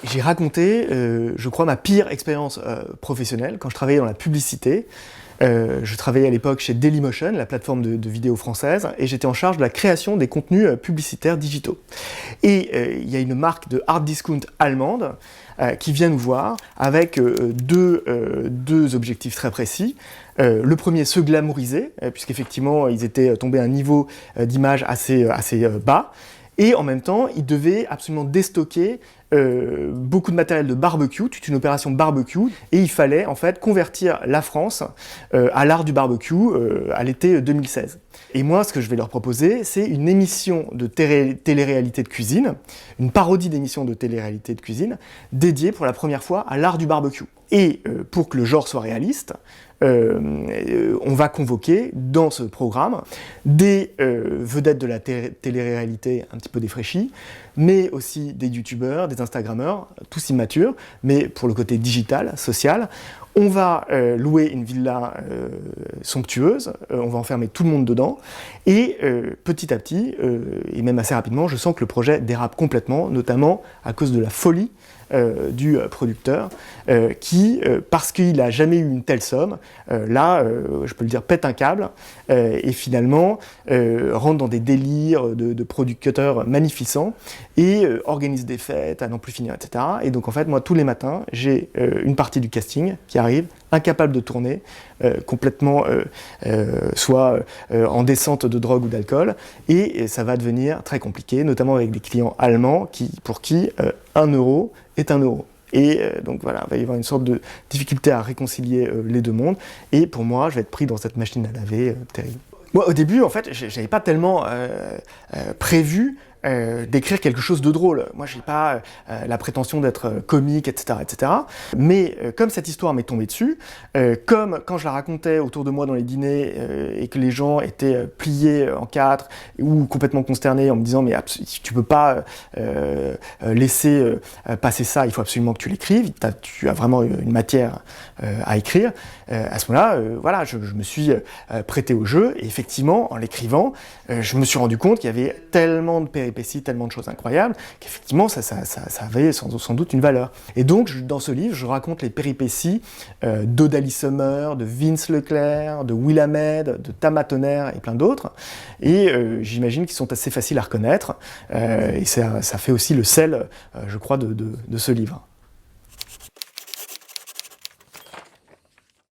J'ai raconté, je crois, ma pire expérience professionnelle quand je travaillais dans la publicité. Je travaillais à l'époque chez Dailymotion, la plateforme de vidéos française, et j'étais en charge de la création des contenus publicitaires digitaux. Et il y a une marque de hard discount allemande qui vient nous voir avec deux objectifs très précis. Le premier, se glamouriser, puisqu'effectivement ils étaient tombés à un niveau d'image assez bas. Et en même temps, ils devaient absolument déstocker beaucoup de matériel de barbecue, toute une opération barbecue, et il fallait en fait convertir la France à l'art du barbecue à l'été 2016. Et moi, ce que je vais leur proposer, c'est une émission de télé-réalité de cuisine, une parodie d'émission de télé-réalité de cuisine, dédiée pour la première fois à l'art du barbecue. Et pour que le genre soit réaliste, on va convoquer dans ce programme des vedettes de la télé-réalité un petit peu défraîchies, mais aussi des youtubeurs, des instagrammeurs, tous immatures, mais pour le côté digital, social. On va louer une villa somptueuse, on va enfermer tout le monde dedans, et petit à petit, et même assez rapidement, je sens que le projet dérape complètement, notamment à cause de la folie du producteur, qui, parce qu'il n'a jamais eu une telle somme, je peux le dire, pète un câble, et finalement rentre dans des délires de producteurs magnificents, et organise des fêtes à n'en plus finir, etc. Et donc en fait, moi, tous les matins, j'ai une partie du casting qui arrive, incapable de tourner, complètement soit en descente de drogue ou d'alcool, et ça va devenir très compliqué, notamment avec des clients allemands pour qui 1 euro est 1 euro. Et donc voilà, il va y avoir une sorte de difficulté à réconcilier les deux mondes, et pour moi, je vais être pris dans cette machine à laver terrible. Moi, au début, en fait, j'avais pas tellement prévu d'écrire quelque chose de drôle. Moi, j'ai pas la prétention d'être comique, etc., etc. Mais comme cette histoire m'est tombée dessus, comme quand je la racontais autour de moi dans les dîners et que les gens étaient pliés en quatre ou complètement consternés en me disant mais tu peux pas laisser passer ça, il faut absolument que tu l'écrives, tu as vraiment une matière à écrire. À ce moment-là, voilà, je me suis prêté au jeu et effectivement, en l'écrivant, je me suis rendu compte qu'il y avait tellement de péripéties, tellement de choses incroyables, qu'effectivement, ça avait sans doute une valeur. Et donc, dans ce livre, je raconte les péripéties d'Odalie Summer, de Vince Leclerc, de Will Ahmed, de Tama Tonnerre et plein d'autres. Et j'imagine qu'ils sont assez faciles à reconnaître. Et ça fait aussi le sel, je crois, de ce livre.